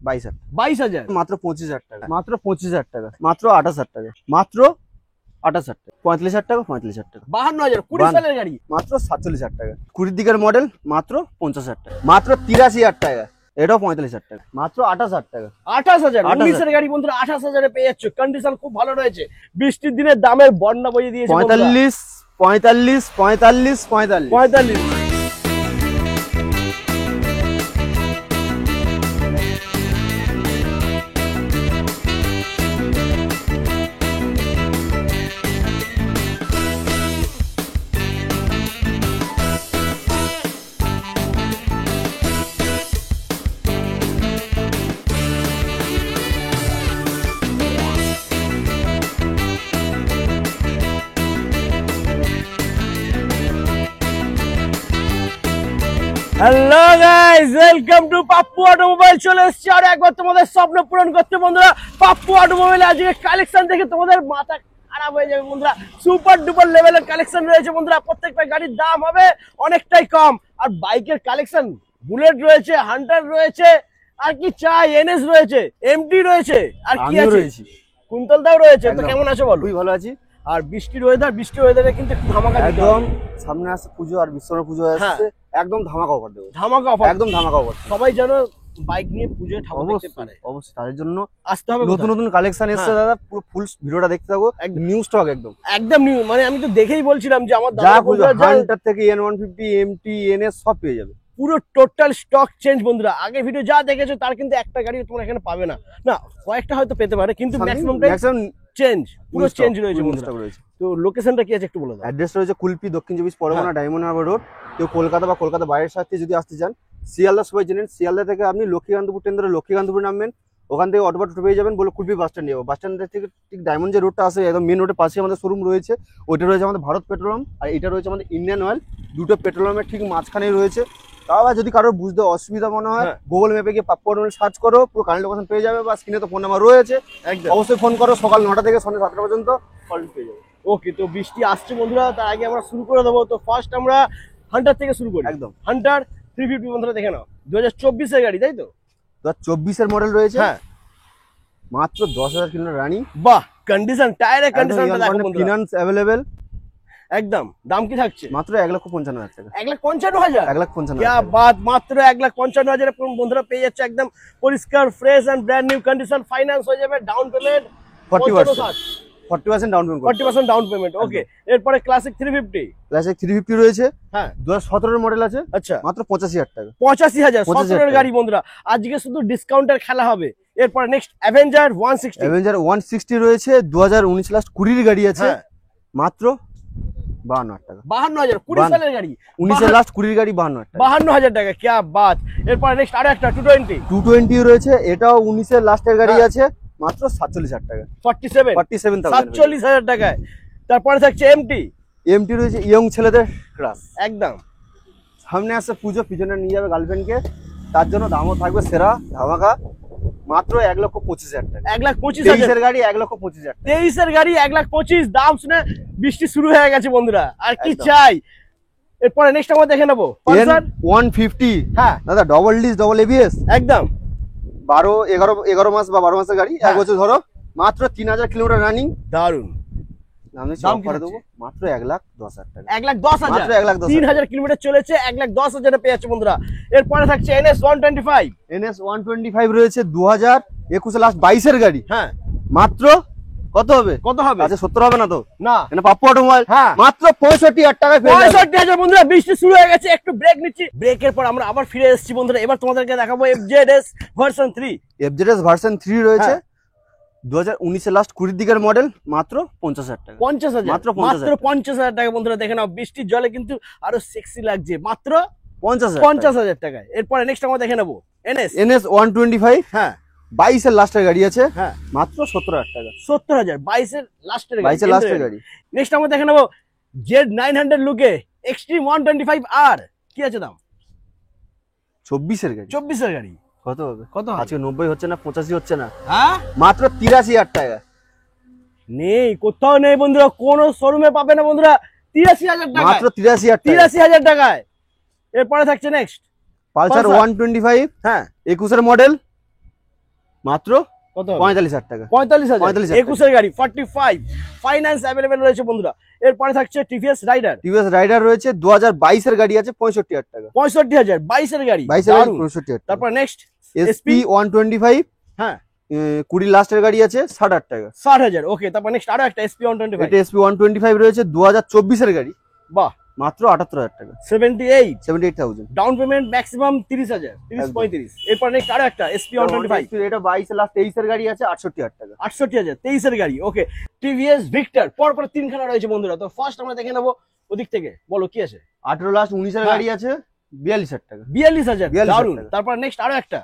22,000 22,000 মাত্র 25,000 টাকা মাত্র 25,000 টাকা মাত্র 28,000 টাকা মাত্র 28,000 টাকা 45,000 টাকা 45,000 টাকা 52,000 20 সালের গাড়ি মাত্র 47,000 টাকা 20 দিকের মডেল মাত্র 50,000 টাকা মাত্র 83,000 টাকা এটাও 45,000 টাকা মাত্র 28,000 টাকা 28,000 19 এর গাড়ি বন্ধুরা 28,000 এ পেয়ে যাচ্ছ কন্ডিশন খুব ভালো রয়েছে বৃষ্টির দিনে দামের বন্যা বইয়ে দিয়েছে 45 45 45 45 45 hello guys welcome to Pappu automobile চলে এসেছি আর একবার তোমাদের স্বপ্ন পূরণ করতে বন্ধুরা পাপ্পু অটোমোবাইল আজকে কালেকশন দেখে তোমাদের মাথা খারাপ হয়ে যাবে বন্ধুরা সুপার ডুপার লেভেলের কালেকশন রয়েছে বন্ধুরা প্রত্যেকটা গাড়ির দাম হবে অনেকটাই কম আর বাইকের কালেকশন বুলেট রয়েছে হান্টার রয়েছে আর কি চাই এনএস রয়েছে এমটি রয়েছে আর কি আছে কুন্তলদাও রয়েছে তো কেমন আছো বলো? খুবই ভালো আছি। আর বৃষ্টির ওয়েদারে কিন্তু ধামাকা একদম সামনে আসছে পুজো আর বিশ্বকর্মা পুজো আসছে একদম ধামাকা অফার দেবো ধামাকা অফার একদম ধামাকা অফার সবাই জানো বাইক নিয়ে পুজোয় ঠাকুর দেখতে পারে অবশ্যই তাদের জন্য আসতে হবে নতুন নতুন কালেকশন এসেছে দাদা পুরো ফুল ভিডিওটা দেখতে থাকো নিউ স্টক একদম নিউ মানে আমি তো দেখেই বলছিলাম যে আমার যা হান্টার থেকে N150 MT NS সব পেয়ে যাবে পুরো টোটাল স্টক চেঞ্জ বন্ধুরা আগে ভিডিও যা দেখেছো তার কিন্তু একটা গাড়ি তোমরা এখানে পাবে না না কয়েকটা হয়তো পেতে পারে কিন্তু ম্যাক্সিমাম চেঞ্জ পুরো চেঞ্জ রয়েছে বন্ধুরা তো লোকেশনটা কি আছে একটু বলে দাও অ্যাড্রেস রয়েছে কুলপি দক্ষিণ 24 পরগনা ডায়মন্ড হারবার রোড কেউ কলকাতা বা কলকাতা বাইরের সাথে যদি আসতে চান শিয়ালদা সবাই জানেন শিয়ালদা থেকে আপনি লক্ষ্মীকান্তপুর ট্রেন ধরে লক্ষ্মীকান্তপুর নামবেন ওখান থেকে অটো পেয়ে যাবেন বলে কুলপি বাস স্ট্যান্ড যাবো বাস স্ট্যান্ড থেকে ঠিক ডায়মন্ড যে রোডটা আছে একদম মেন রোডের পাশে আমাদের শোরুম রয়েছে ওইটা রয়েছে আমাদের ভারত পেট্রোলিয়াম আর এটা রয়েছে আমাদের ইন্ডিয়ান অয়েল দুটো পেট্রোলিয়ামের ঠিক মাঝখানেই রয়েছে তাও আবার যদি কারোর বুঝতে অসুবিধা মনে হয় গুগল ম্যাপে গিয়ে পাপ্পু অটোমোবাইল সার্চ করো পুরো কারেন্ট লোকেশন পেয়ে যাবে বা স্ক্রিনে তো ফোন নাম্বার রয়েছে অবশ্যই ফোন করো সকাল 9টা থেকে সন্ধ্যা 7টা পর্যন্ত কল পেয়ে যাবে ওকে তো বৃষ্টি আসছে বন্ধুরা তার আগে আমরা শুরু করে দেবো তো ফার্স্ট আমরা হান্টার থেকে শুরু করি একদম হান্টার 350 বন্ধুরা দেখে নাও 2024 এর গাড়ি তাই তো 2024 এর মডেল রয়েছে মাত্র 10,000 কিলোমিটার রানিং বাহ কন্ডিশন টায়ারের কন্ডিশনটা দেখো বন্ধুরা ফিনান্স अवेलेबल একদম দাম কি থাকছে মাত্র 1,55,000 টাকা 1,55,000 1,55,000 क्या बात মাত্র 1,55,000 এ বন্ধুরা পেয়ে যাচ্ছে একদম পরিষ্কার fresh and brand new condition finance হয়ে যাবে down payment 40% down payment 40% down payment okay এরপরে ক্লাসিক 350 রয়েছে হ্যাঁ 2017 এর মডেল আছে আচ্ছা মাত্র 85,000 টাকা 85,000 17 এর গাড়ি বন্ধুরা আজকে শুধু ডিসকাউন্টের খেলা হবে এরপরে নেক্সট অ্যাভেঞ্জার 160 রয়েছে 2019 লাস্ট 20 এর গাড়ি আছে মাত্র 52,000 টাকা 52,000 20 সালের গাড়ি 19 এর লাস্ট 20 এর গাড়ি 52,000 টাকা 52,000 টাকা কি বাত এরপরে নেক্সট আরো একটা 220 রয়েছে এটাও 19 এর লাস্টের গাড়ি আছে মাত্র 47,000 টাকা 47,000 টাকায় তারপরে থাকছে এমটি রয়েছে ইয়ং ছেলেদের ক্রাশ একদম সামনে আসছে পুজো পিছনে নিয়ে যাবে গার্লফ্রেন্ডকে তার জন্য দামও থাকবে সেরা ধামাকা মাত্র 1,25,000 টাকা 1,25,000 এর গাড়ি 1,25,000 23 এর গাড়ি 1,25,000 দাম শুনে বৃষ্টি শুরু হয়ে গেছে বন্ধুরা আর কি চাই এরপরে নেক্সট আমরা দেখে নেবো পালসার 150 হ্যাঁ দাদা ডবল ডিস ডবল এবিএস একদম 11 মাস বা 12 মাসের গাড়ি এক বছর ধরো মাত্র 3,000 কিলোমিটার রানিং দারুন দাম করে দেবো মাত্র 1,10,000 টাকা 1,10,000 মাত্র 1,10,000 3,000 কিলোমিটার চলেছে 1,10,000 এ পেয়ে যাচ্ছে বন্ধুরা এরপরে থাকছে NS 125 রয়েছে 2021 লাস্ট 22 এর গাড়ি হ্যাঁ মাত্র কত হবে আচ্ছা 70 হবে না তো না এটা পাপ্পু অটোমোবাইল মাত্র 65,000 টাকায় পেয়ে যাবেন 65,000 বন্ধুরা বৃষ্টি শুরু হয়ে গেছে একটু ব্রেক নিচ্ছি ব্রেকের পর আমরা আবার ফিরে এসেছি বন্ধুরা এবার তোমাদেরকে দেখাবো FZS ভার্সন 3 রয়েছে 2019 এর লাস্ট 20 দিকের মডেল মাত্র 50,000 টাকা 50,000 মাত্র 50,000 টাকা বন্ধুরা দেখে নাও বৃষ্টির জলে কিন্তু আরো সেক্সি লাগছে মাত্র 50,000 টাকায় এরপরে নেক্সট আমরা দেখে নেবো NS 125 হ্যাঁ 22 এর লাস্টের গাড়ি আছে হ্যাঁ মাত্র 70,000 টাকা 70,000 22 এর লাস্টের গাড়ি নেক্সট আমরা দেখে নেবো Z900 লুকে এক্সট্রিম 125R কি আছে দাম 24 এর গাড়ি কত হবে আজকে 90 হচ্ছে না 85 হচ্ছে না মাত্র 83,000 টাকা নেই কোথাও নেই বন্ধুরা কোন শোরুমে পাবে না বন্ধুরা 83,000 টাকা মাত্র 83,000 টাকায় এরপরে থাকছে নেক্সট পালসার 125 হ্যাঁ 21 এর মডেল মাত্র কত 45,000 টাকা। 45,000 45,000 21 এর গাড়ি 45 ফাইন্যান্স अवेलेबल রয়েছে বন্ধুরা। এরপরে থাকছে টিভিএস রাইডার। টিভিএস রাইডার রয়েছে 2022 এর গাড়ি আছে 65,000 টাকা। 65,000 22 এর গাড়ি 22 এর গাড়ি দারুণ। 65,000 টাকা। তারপর নেক্সট এসপি 125 হ্যাঁ 20 লাস্টের গাড়ি আছে 60,000 টাকা। 60,000 ওকে। তারপর নেক্সট আরো একটা এসপি 125 এটা এসপি 125 রয়েছে 2024 এর গাড়ি বাহ মাত্র 78,000 টাকা। 78 78,000 ডাউন পেমেন্ট ম্যাক্সিমাম 30,000 30-35। এরপর নেক্সট আরো একটা এসপি 125 এটা 22 লাস্ট 23 এর গাড়ি আছে 68,000 টাকা। 68,000 23 এর গাড়ি ওকে। টিভিএস ভিক্টর পরপর তিনখানা রয়েছে বন্ধুরা। তো ফার্স্ট আমরা দেখে নেবো ওদিক থেকে, বলো কি আছে। 18 লাস্ট 19 এর গাড়ি আছে 42,000 টাকা। 42,000 42,000 দারুন। টাকা। তারপর নেক্সট আরো একটা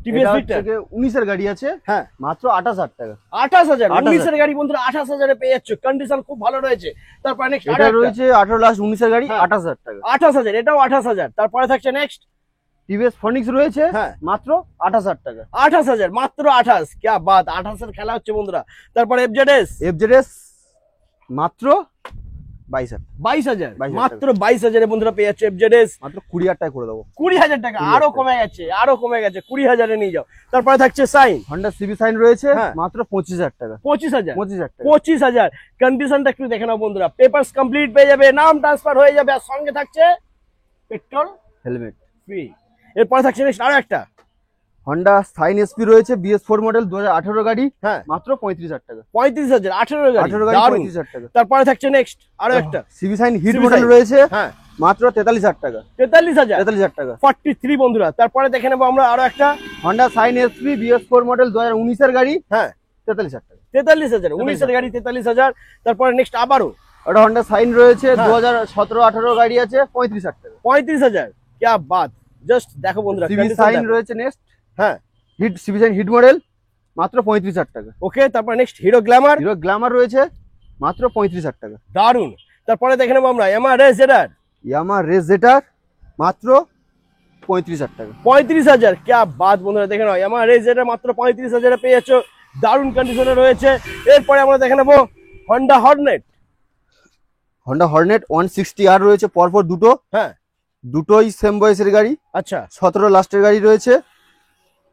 টিভিএস এটা ভিক্টর হচ্ছে 19 এর গাড়ি আছে হ্যাঁ মাত্র 28,000 টাকা। 28,000 28,000 19 এর গাড়ি বন্ধুরা 28,000 এ পেয়ে যাচ্ছে, কন্ডিশন খুব ভালো রয়েছে। তারপর নেক্সট এটা আরো একটা রয়েছে 18 লাস্ট 19 এর গাড়ি হ্যাঁ। 28,000 টাকা। 28,000 এটাও 28,000। তারপরে থাকছে নেক্সট টিভিএস ফনিক্স রয়েছে হ্যাঁ মাত্র 28,000 টাকা। 28,000 মাত্র 28 क्या बात 28 এর খেলা হচ্ছে বন্ধুরা। তারপর এফজেডএস এফজেডএস মাত্র 22,000 22,000 22,000 মাত্র 22,000 এ বন্ধুরা পেয়ে যাচ্ছে এফজেডএস। মাত্র 20,000 টাকা করে দেবো। 20,000 টাকা আরো কমে গেছে, আরো কমে গেছে 20,000 এ নিয়ে যাও। তারপরে থাকছে সাইন হন্ডা সিবি সাইন রয়েছে হ্যাঁ। মাত্র 25,000 টাকা। 25,000 25,000 টাকা। 25,000 কন্ডিশনটা একটু দেখে নাও বন্ধুরা। পেপারস কমপ্লিট পেয়ে যাবে, নাম ট্রান্সফার হয়ে যাবে, আর সঙ্গে থাকছে পেট্রোল হেলমেট। ফ্রি। এরপরে থাকছে নেক্সট আরো একটা হন্ডা সাইন এসপি রয়েছে BS4 মডেল 2018 গাড়ি হ্যাঁ মাত্র 35,000 টাকা। 35,000 18 গাড়ি 18 গাড়ি দারুণ। 35,000 টাকা। তারপরে থাকছে নেক্সট আরো একটা CB sign hit CB model Sign। রয়েছে হ্যাঁ মাত্র 43,000 টাকা। 43,000 43,000 টাকা। 43 বন্ধুরা। তারপরে দেখে নেবো আমরা আরো একটা Honda sign SP BS4 model 2019 এর গাড়ি হ্যাঁ 43,000 টাকা। 43,000 19 এর গাড়ি 43,000। তারপরে নেক্সট আবারও ওটা হন্ডা সাইন রয়েছে হ্যাঁ। 2017-18 গাড়ি আছে 35,000 টাকা। 35,000 क्या बात জাস্ট দেখো বন্ধুরা সিবি condition সাইন দেখো। রয়েছে নেক্সট হ্যাঁ hit CB sign hit model মাত্র 35,000 টাকা। ওকে। তারপর next Hero Glamour Hero Glamour রয়েছে মাত্র 35,000 টাকা। দারুন। তারপরে দেখে নেবো আমরা এমআর জেডার ইয়ামা রেস জেটার মাত্র 35,000 টাকা। 35,000 क्या बात বন্ধুরা দেখে নাও এমআর জেডার মাত্র 35,000 এ পেয়ে যাচ্ছ, দারুন কন্ডিশনে রয়েছে। এরপরে আমরা দেখে নেবো Honda Hornet Honda Hornet 160R রয়েছে পরপর দুটো, হ্যাঁ দুটোই সেম বয়সের গাড়ি। আচ্ছা 17 লাস্টের গাড়ি রয়েছে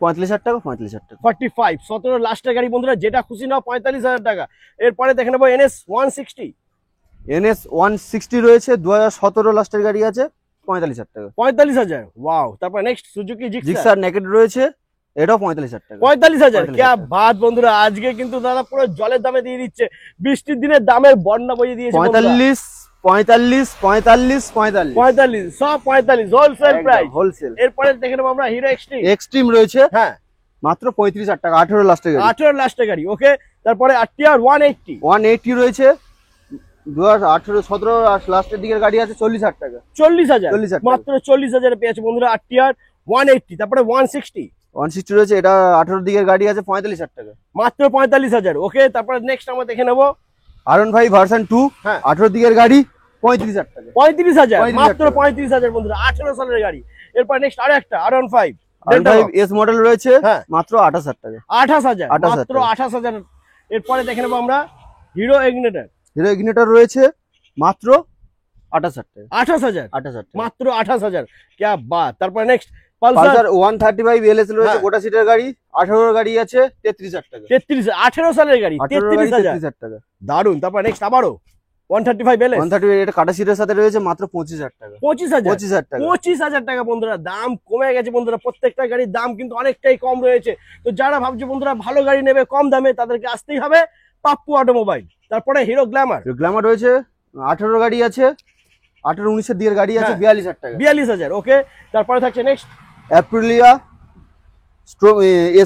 45,000 টাকা 45,000 টাকা। 45 17 লাস্টের গাড়ি বন্ধুরা, যেটা খুশি নাও 45,000 টাকা। এরপরে দেখে নেবো এনএস 160 NS 160 রয়েছে 2017 লাস্টের গাড়ি আছে 45,000 টাকা। 45,000 ওয়াও। তারপর next Suzuki Gixxer Gixxer naked রয়েছে এটাও 45,000 টাকা। 45,000 45,000 क्या बात বন্ধুরা। আজকে কিন্তু দাদা পুরো জলের দামে দিয়ে দিচ্ছে, বৃষ্টির দিনে দামের বন্যা বইয়ে দিয়েছে বন্ধুরা। 45 45 45 45 45 সব 45 হোলসেল প্রাইস। হোলসেল। এরপরে দেখে নেবো আমরা হিরো এক্সট্রিম এক্সট্রিম রয়েছে হ্যাঁ মাত্র 35,000 টাকা 18 লাস্টের গাড়ি। 18 লাস্টের গাড়ি ওকে। তারপরে আরটিআর 180 180 রয়েছে 2018-17 লাস্টের দিকের গাড়ি আছে 40,000 টাকা। 40,000 40,000 টাকা। মাত্র 40,000 এ পেয়েছে বন্ধুরা আরটিআর 180। তারপরে 160 160 রয়েছে এটা 18 দিকের গাড়ি আছে 45,000 টাকা। মাত্র 45,000 ওকে। তারপরে নেক্সট আমরা দেখে নেবো R15 ভার্সন 2 হ্যাঁ 18 দিকের গাড়ি 35,000 টাকা। 35,000 35,000 মাত্র টাকা। 35,000 বন্ধুরা 18 সালের গাড়ি। এরপর নেক্সট আরো একটা R15 R15 S মডেল রয়েছে হ্যাঁ মাত্র 28,000 টাকা। 28,000 28,000 মাত্র টাকা। 28,000। এরপরে দেখে নেবো আমরা হিরো এগনিটর হিরো ইগনিটর রয়েছে মাত্র 28,000 টাকা। 28,000 28,000 টাকা। মাত্র 28,000 क्या बात। তারপরে নেক্সট পালসার পালসার 135 LS রয়েছে হ্যাঁ। গোটা সিটের গাড়ি 18 গাড়ি আছে 33,000 টাকা। 33 18 সালের গাড়ি 18 গাড়ি 33,000 33,000 টাকা। দারুন। তারপর নেক্সট আবারও 135 এলএস 135 এটা কাটা সিটের সাথে রয়েছে মাত্র 25,000 টাকা। 25,000 25,000 টাকা। 25,000 টাকা বন্ধুরা। দাম কমে গেছে বন্ধুরা, প্রত্যেকটা গাড়ির দাম কিন্তু অনেকটাই কম রয়েছে। তো যারা ভাবছে বন্ধুরা ভালো গাড়ি নেবে কম দামে, তাদেরকে আসতেই হবে পাপ্পু অটোমোবাইল। তারপরে হিরো গ্ল্যামার গ্ল্যামার রয়েছে 18 গাড়ি আছে 18-19 এর দিকের গাড়ি আছে হ্যাঁ। 42,000 টাকা। 42,000 ওকে। তারপরে থাকছে নেক্সট অ্যাপ্রিলিয়া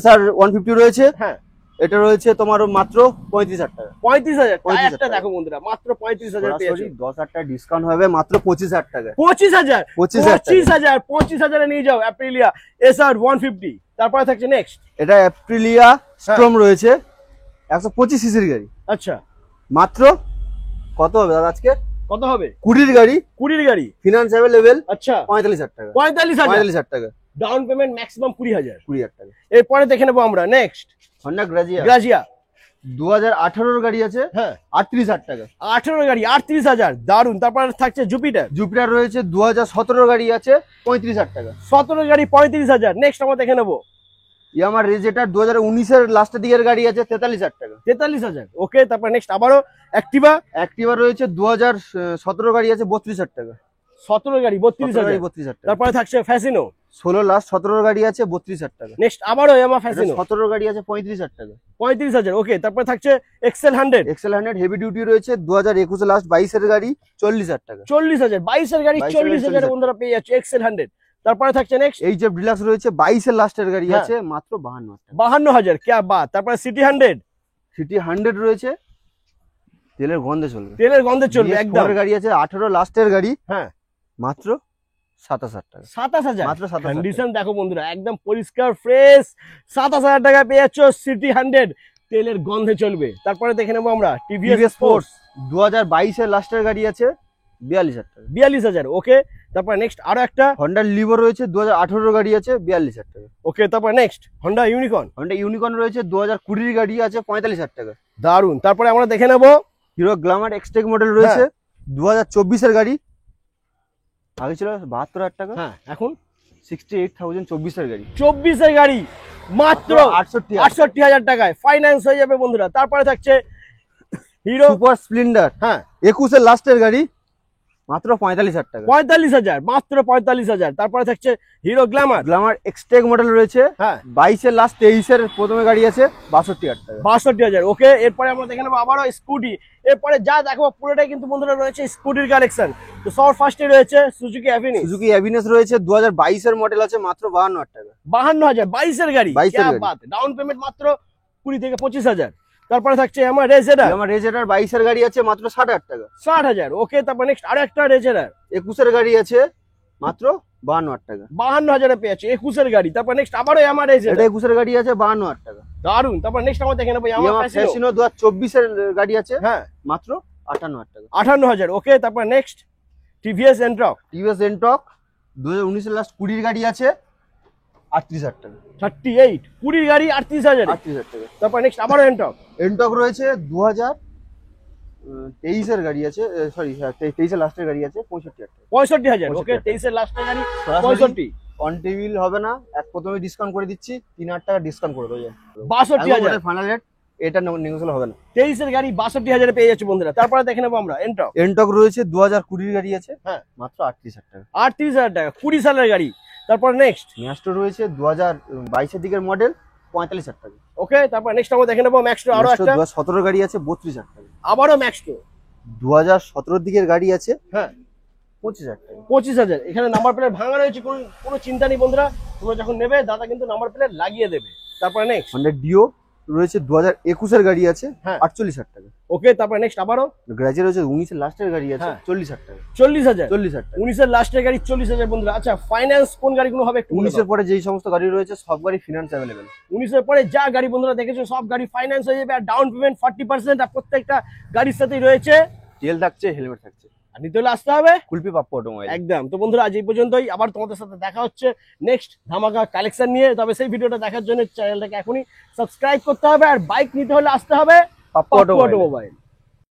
SR 150 রয়েছে হ্যাঁ এটা রয়েছে তোমার মাত্র 35,000 টাকা। 35,000 35,000 টায়ারটা দেখো বন্ধুরা মাত্র 35,000 পেয়েছো। সরাসরি 10,000 টাকা ডিসকাউন্ট হবে মাত্র 25,000 টাকা। 25,000 25,000 25,000 এ নিয়ে যাও অ্যাপ্রিলিয়া SR 150। তারপরে থাকছে নেক্সট এটা অ্যাপ্রিলিয়া স্ট্রম রয়েছে 125 সিসির গাড়ি আচ্ছা মাত্র কত হবে দাদা আজকে কত হবে 20 গাড়ি 20 গাড়ি ফিনান্স অ্যাভেলেবেল আচ্ছা 45,000 টাকা। 45,000 45,000 টাকা ডাউন পেমেন্ট ম্যাক্সিমাম 20,000। 20,000 টাকা। এরপরে দেখে নেবো আমরা নেক্সট হন্ডা গ্রাজিয়া গ্রাজিয়া 2018 গাড়ি আছে হ্যাঁ 38,000 টাকা। 18 গাড়ি 38,000 দারুন। তারপর থাকছে জুপিটার জুপিটার রয়েছে 2017 গাড়ি আছে 35,000 টাকা। 17 গাড়ি 35,000। নেক্সট আমরা দেখে নেবো ইয়ামার রেজেটার 2019 এর লাস্টের দিকের গাড়ি আছে 43,000 টাকা। 43,000। ওকে, তারপর নেক্সট আবারও অ্যাক্টিভা। অ্যাক্টিভা রয়েছে 2017 গাড়ি আছে 32,000 টাকা। 17 গাড়ি 32,000। 32,000 টাকা। তারপরে থাকছে ফ্যাসিনো 16 লাস্ট 17 গাড়ি আছে 32,000 টাকা। নেক্সট আবারও ইয়ামা ফ্যাসিনো 17 গাড়ি আছে 35,000 টাকা। 35,000। ওকে, তারপরে থাকছে এক্সেল 100। এক্সেল 100 হেভি ডিউটি রয়েছে 2021 লাস্ট 22 এর গাড়ি 40,000 টাকা। 40,000। 22 এর গাড়ি 22 এর 40,000 40,000 বন্ধুরা পেয়ে যাচ্ছে এক্সেল 100। তারপরে থাকছে নেক্সট এইচএফ ডিলাক্স রয়েছে 22 এর লাস্টের গাড়ি হ্যাঁ। আছে মাত্র 52,000 টাকা। 52,000। क्या बात। তারপরে সিটি 100 সিটি 100 রয়েছে তেলের গন্ধে চলবে। তেলের গন্ধে চলবে একদম। BS4 এর গাড়ি আছে 18 লাস্টের গাড়ি হ্যাঁ, মাত্র 27,000 টাকা। 27,000। মাত্র 27,000 কন্ডিশন দেখো বন্ধুরা, একদম পরিষ্কার ফ্রেশ। 27,000 টাকা পেয়ে যাচ্ছ সিটি 100, তেলের গন্ধে চলবে। তারপরে দেখে নেবো আমরা টিভিএস টিভিএস স্পোর্টস 2022 এর লাস্টের গাড়ি আছে 42,000 টাকা। 42,000। ওকে, তারপরে নেক্সট আরো একটা। হন্ডা লিভো রয়েছে 2018 গাড়ি আছে 42,000 টাকা। ওকে, তারপরে next Honda unicorn. Honda unicorn রয়েছে 2020 গাড়ি আছে 45,000 টাকা। দারুন। তারপরে আমরা দেখে নেবো হিরো গ্ল্যামার এক্সটেক মডেল রয়েছে 2024 এর গাড়ি, আগে ছিল 72,000 টাকা। হ্যাঁ, এখন 68,000 24 এর গাড়ি 24 এর গাড়ি মাত্র 68,000 টাকায় ফাইন্যান্স হয়ে যাবে বন্ধুরা। তারপরে থাকছে হিরো সুপার স্প্লেন্ডার হ্যাঁ 21 এর লাস্টের গাড়ি মাত্র 45,000 টাকা। 45,000, মাত্র 45,000। তারপরে থাকছে hero Glamour. Glamour Xtec model রয়েছে হ্যাঁ 22 এর লাস্ট 23 এর প্রথমে গাড়ি আছে 62,000 টাকা। 62,000। ওকে, এরপরে আমরা দেখে নেবো আবারও স্কুটি। এরপরে যা দেখো পুরোটাই কিন্তু বন্ধুরা রয়েছে স্কুটির কালেকশন। তো সবার ফার্স্টে রয়েছে সুজুকি অ্যাভিনিস। সুজুকি অ্যাভিনেস রয়েছে 2022 এর মডেল আছে মাত্র 52,000 টাকা। 52,000। 22 এর গাড়ি 22 এর क्या গাড়ি। बात। ডাউন পেমেন্ট মাত্র 20 থেকে 25,000। তারপরে থাকছে আমার রেজেডার আমার রেজেটার 22 এর গাড়ি আছে মাত্র 60,000 টাকা। 60,000। ওকে, তারপর নেক্সট আরো একটা রেজেডার 21 এর গাড়ি আছে মাত্র 52,000 টাকা। 52,000 পেয়েছে 21 এর গাড়ি। তারপর নেক্সট আবারও আমার এটা রেজেডার। 21 এর গাড়ি আছে 52,000 টাকা। দারুন। তারপর নেক্সট আমরা দেখে নেবো আমার ইয়ামাহা ফ্যাসিনো। ফ্যাসিনো 2024 এর গাড়ি আছে হ্যাঁ মাত্র 58,000 টাকা। 58,000। ওকে, তারপর next TVS Ntorq TVS Ntorq 2019 এর লাস্ট 20 গাড়ি আছে 38,000 টাকা। 38, 20 গাড়ি 38,000। 38,000 টাকা। তারপর নেক্সট আবারও এন্ট্রক এন্টক রয়েছে 2023 এর গাড়ি আছে, সরি 23 এর লাস্টের গাড়ি আছে 65,000 টাকা। 65,000। ওকে, 65,000 23 এর লাস্টের গাড়ি সরাসরি 65। অন টেবিল হবে না, এক প্রথমে ডিসকাউন্ট করে দিচ্ছি 3,000 টাকা ডিসকাউন্ট করে দেবো। 62,000। ফাইনাল রেট এটা নেগোশিয়েবল হবে না। 23 এর গাড়ি 62,000 পেয়ে যাচ্ছে বন্ধুরা। তারপরে দেখে নেবো আমরা এন্ট্রক। এন্টক রয়েছে 2020 গাড়ি আছে হ্যাঁ মাত্র 38,000 টাকা। 38,000 টাকা, 20 সালের গাড়ি। তারপর নেক্সট ম্যাস্টো রয়েছে 2022 এর দিকের মডেল 45,000 টাকা। ওকে, তারপর নেক্সট আমরা দেখে নেবো ম্যাক্সটো আরো ম্যাস্টো একটা। 2017 গাড়ি আছে 32,000 টাকা। আবারও ম্যাক্সটো 2017 দিকের গাড়ি আছে হ্যাঁ 25,000 টাকা। 25,000। এখানে নাম্বার প্লেট ভাঙা রয়েছে, কোনো চিন্তা নেই বন্ধুরা, তোমরা যখন নেবে দাদা কিন্তু নাম্বার প্লেট লাগিয়ে দেবে। তারপরে নেক্সট হন্ডা ডিও রয়েছে 2021 এর গাড়ি আছে হ্যাঁ 48,000 টাকা। ওকে, তারপরে নেক্সট আবারও গ্রাজে রয়েছে 19 এর লাস্টের গাড়ি আছে হ্যাঁ 40,000 টাকা। 40,000। 40,000 টাকা। 19 এর লাস্টের গাড়ি 40,000 বন্ধুরা। আচ্ছা, ফাইন্যান্স কোন গাড়িগুলো হবে একটু 19 এর পরে যেই সমস্ত গাড়ি রয়েছে সব গাড়ি ফিনান্স অ্যাভেলেবেল। 19 এর পরে যা গাড়ি বন্ধুরা দেখেছো সব গাড়ি ফাইন্যান্স হয়ে যাবে, আর ডাউন পেমেন্ট 40%। আর প্রত্যেকটা গাড়ির সাথেই রয়েছে তেল থাকছে, হেলমেট থাকছে। আর নিতে হলে আসতে হবে কুলপি পাপ্পু অটোমোবাইল। একদম। তো বন্ধুরা আজ এই পর্যন্তই, আবার তোমাদের সাথে দেখা হচ্ছে নেক্সট ধামাকা কালেকশন নিয়ে। তবে সেই ভিডিওটা দেখার জন্য চ্যানেলটাকে এখনই সাবস্ক্রাইব করতে হবে, আর বাইক নিতে হলে আসতে হবে পাপ্পু পাপ্পু অটোমোবাইল। অটোমোবাইল।